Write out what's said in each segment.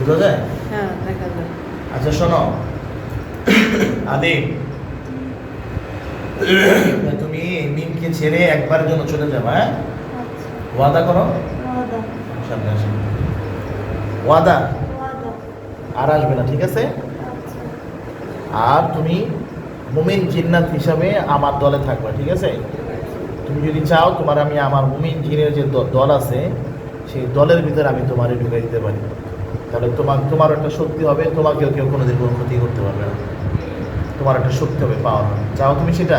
বুঝা যায়? হ্যাঁ, দেখা যায়। আচ্ছা শোনো আদি, তুমি মিমকে ছেড়ে একবারের জন্য চলে যাবে, হ্যাঁ? ওয়াদা করো। সামনে আসো। ওয়াদা। আর আসবে না, ঠিক আছে? আর তুমি মুমিন জিন্নাত হিসাবে আমার দলে থাকবে, ঠিক আছে? তুমি যদি চাও তোমার আমি আমার মুমিন জিনের যে দল আছে সেই দলের ভিতরে আমি তোমারে ঢুকিয়ে দিতে পারি, তাহলে তোমার একটা শক্তি হবে, তোমাকেও কেউ কোনোদিন কোনো ক্ষতি করতে পারবে না, তোমার একটা শক্তি হবে, পাওয়ার হবে। চাও তুমি সেটা?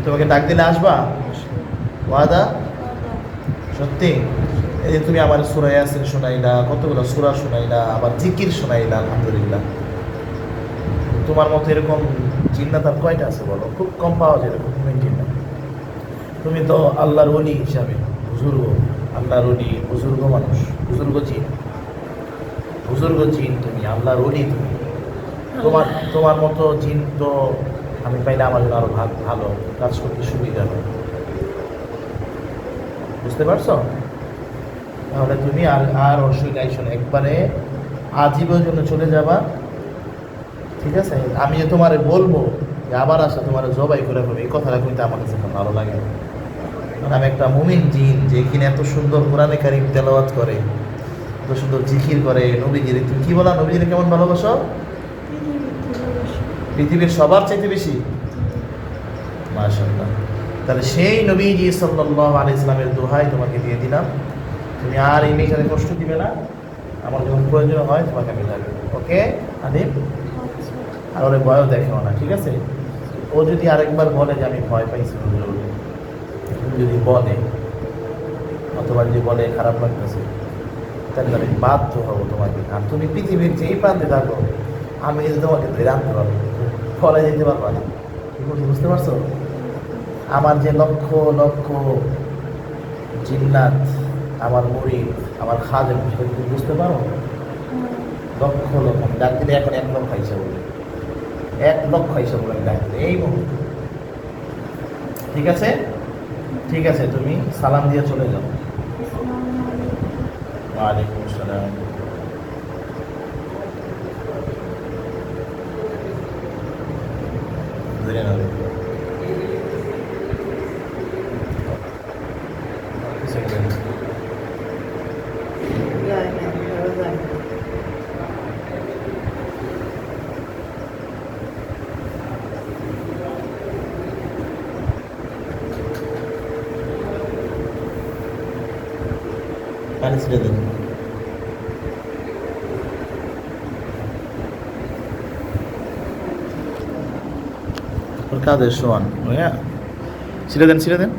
তোমাকে ডাক দিলে আসবা? ওয়াদা? সত্যি? এই যে তুমি আমার সূরা ইয়াসিন শোনাইলা, কতগুলো সূরা শোনাইলা, আবার জিকির শোনাইলা, আলহামদুলিল্লাহ। তোমার মতো এরকম জিন্নাত আর কয়টা আছে বলো? খুব কম পাওয়া যায় এরকম জিন্নাত। তুমি তো আল্লাহর ওলি হিসাবে বুজুর্গ, আল্লাহর ওলি, বুজুর্গ মানুষ, বুজুর্গ জিন তুমি, আল্লাহর ওলি তুমি। তোমার মতো জিন তো আমি পাইলে আমার জন্য আরো ভালো কাজ করতে সুবিধা হবে, বুঝতে পারছো? তাহলে তুমি আর অসুবিধা শোনো, একবারে আজীবনের জন্য চলে যাবা, ঠিক আছে? আমি যে তোমারে বলবো যে আবার আসা তোমার জবাই করে ফেলবে, এই কথাটা কিন্তু আমার কাছে খুব ভালো লাগে। কারণ আমি একটা মুমিন জিন যে কিনা এত সুন্দর কোরআনে কারিম তেলাওয়াত করে, এত সুন্দর জিকির করে, নবীজির, তুমি কি বলা, নবীজির কেমন ভালোবাসো? পৃথিবীর সবার চাইতে বেশি। মাশাআল্লাহ। তাহলে সেই নবীজি সাল্লাল্লাহু আলাইহি সাল্লামের দোহাই তোমাকে দিয়ে দিলাম, তুমি আর এই মেয়েটাকে কষ্ট দিবে না, আমার যখন প্রয়োজন হয় তোমাকে আমি লাগবে, ওকে আদিব? আর ওরে ভয়ও দেখেও না, ঠিক আছে? ও যদি আরেকবার বলে যে আমি ভয় পাইছি, যদি বলে, অথবা যদি বলে খারাপ লাগতেছে, তাহলে আমি বাধ্য হবো তোমাকে। আর তুমি পৃথিবীর যেই প্রান্তে থাকো আমি যদি তোমাকে ধরে আনতে পারবো, ফলে যেতে পারবো না। কি বলছি বুঝতে পারছো? আমার যে লক্ষ লক্ষ জিন্নাত, আমার মুরিদ, আমার খাদেম, সেটা তুমি বুঝতে পারো? লক্ষ লক্ষ আমি ডাক দিলে এখন 1 লক্ষ হিসাব বলে, 1 লক্ষ হিসাব বলে আমি ডাক দিলে এই মুহূর্তে, ঠিক আছে? ঠিক আছে, তুমি সালাম দিয়ে চলে যাও। ওয়ালাইকুম আসসালাম। ধরে নাও। পানি ছেড়ে দেন। ওর কাদের সমান, ছেড়ে দেন, ছেড়ে দেন।